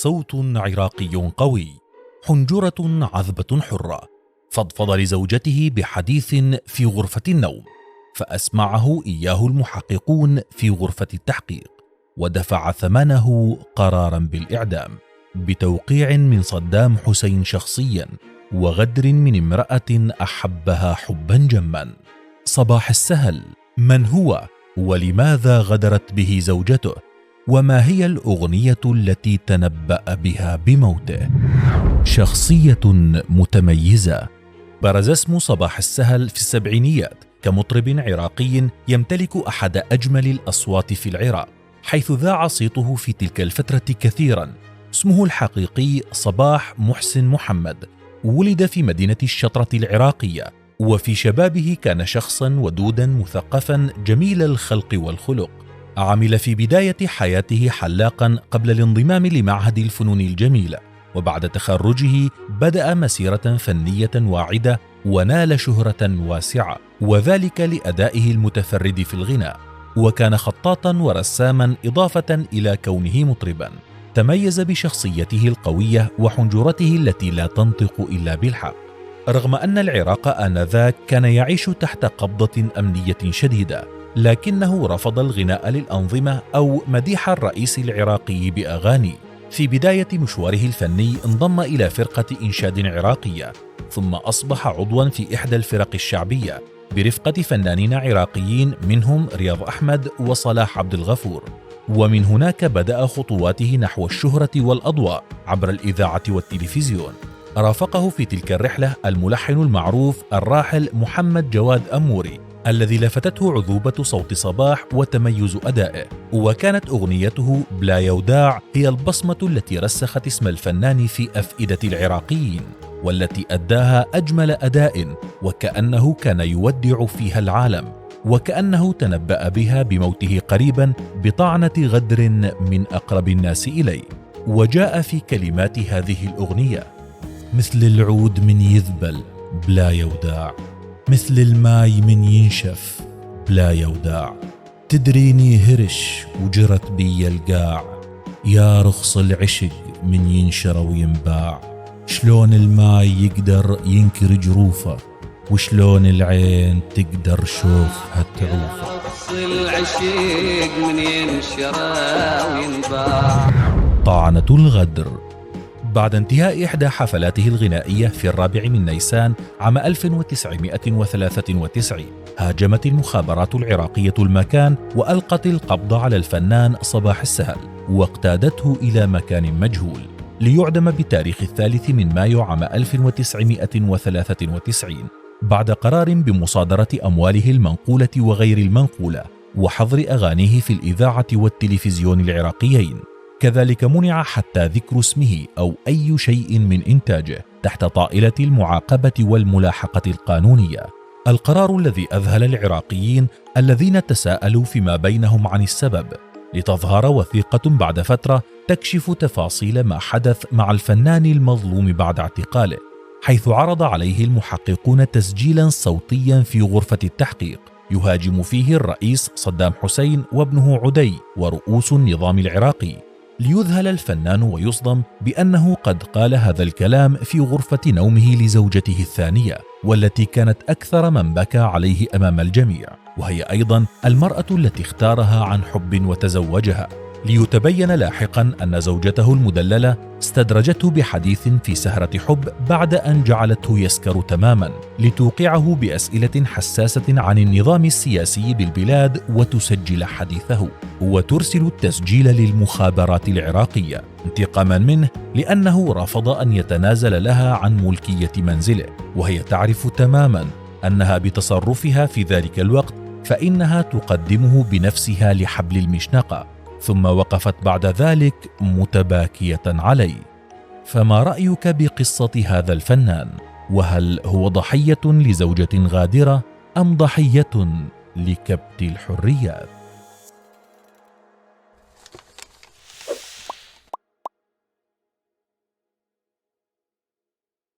صوت عراقي قوي، حنجرة عذبة حرة، فضفض لزوجته بحديث في غرفة النوم، فأسمعه إياه المحققون في غرفة التحقيق، ودفع ثمنه قرارا بالإعدام بتوقيع من صدام حسين شخصيا، وغدر من امرأة أحبها حبا جما. صباح السهل من هو؟ ولماذا غدرت به زوجته؟ وما هي الأغنية التي تنبأ بها بموته؟ شخصية متميزة. برز اسم صباح السهل في السبعينيات كمطرب عراقي يمتلك أحد أجمل الأصوات في العراق، حيث ذاع صيته في تلك الفترة كثيرا. اسمه الحقيقي صباح محسن محمد، ولد في مدينة الشطرة العراقية، وفي شبابه كان شخصا ودودا مثقفا جميل الخلق والخلق. عمل في بداية حياته حلاقا قبل الانضمام لمعهد الفنون الجميلة، وبعد تخرجه بدأ مسيرة فنية واعدة ونال شهرة واسعة، وذلك لأدائه المتفرد في الغناء. وكان خطاطا ورساما إضافة إلى كونه مطربا. تميز بشخصيته القوية وحنجرته التي لا تنطق إلا بالحق، رغم أن العراق آنذاك كان يعيش تحت قبضة أمنية شديدة، لكنه رفض الغناء للأنظمة أو مديح الرئيس العراقي بأغاني. في بداية مشواره الفني انضم إلى فرقة إنشاد عراقية، ثم أصبح عضوا في إحدى الفرق الشعبية برفقة فنانين عراقيين منهم رياض أحمد وصلاح عبد الغفور. ومن هناك بدأ خطواته نحو الشهرة والأضواء عبر الإذاعة والتلفزيون. رافقه في تلك الرحلة الملحن المعروف الراحل محمد جواد أموري، الذي لفتته عذوبة صوت صباح وتميز أدائه، وكانت أغنيته بلا يوداع هي البصمة التي رسخت اسم الفنان في أفئدة العراقيين، والتي أداها أجمل أداء، وكأنه كان يودع فيها العالم، وكأنه تنبأ بها بموته قريبا بطعنة غدر من أقرب الناس إليه. وجاء في كلمات هذه الأغنية: مثل العود من يذبل بلا يوداع، مثل الماي من ينشف بلا يوداع، تدريني هرش وجرت بي القاع، يا رخص العشق من ينشر وينباع، شلون الماي يقدر ينكر جروفه، وشلون العين تقدر شوف هالتعوفه. رخص العشق من ينشر وينباع. طعنة الغدر. بعد انتهاء إحدى حفلاته الغنائية في 4 من نيسان عام 1993 هاجمت المخابرات العراقية المكان وألقت القبض على الفنان صباح السهل، واقتادته إلى مكان مجهول ليعدم بتاريخ 3 من مايو عام 1993 بعد قرار بمصادرة أمواله المنقولة وغير المنقولة وحظر أغانيه في الإذاعة والتلفزيون العراقيين. كذلك منع حتى ذكر اسمه أو أي شيء من إنتاجه تحت طائلة المعاقبة والملاحقة القانونية. القرار الذي أذهل العراقيين الذين تساءلوا فيما بينهم عن السبب، لتظهر وثيقة بعد فترة تكشف تفاصيل ما حدث مع الفنان المظلوم بعد اعتقاله، حيث عرض عليه المحققون تسجيلا صوتيا في غرفة التحقيق يهاجم فيه الرئيس صدام حسين وابنه عدي ورؤوس النظام العراقي، ليذهل الفنان ويصدم بأنه قد قال هذا الكلام في غرفة نومه لزوجته الثانية، والتي كانت أكثر من بكى عليه أمام الجميع، وهي أيضا المرأة التي اختارها عن حب وتزوجها، ليتبين لاحقا أن زوجته المدللة استدرجته بحديث في سهرة حب بعد أن جعلته يسكر تماما، لتوقعه بأسئلة حساسة عن النظام السياسي بالبلاد وتسجل حديثه، وترسل التسجيل للمخابرات العراقية انتقاما منه لأنه رفض أن يتنازل لها عن ملكية منزله، وهي تعرف تماما أنها بتصرفها في ذلك الوقت فإنها تقدمه بنفسها لحبل المشنقة، ثم وقفت بعد ذلك متباكية عليه. فما رأيك بقصة هذا الفنان؟ وهل هو ضحية لزوجة غادرة أم ضحية لكبت الحريات؟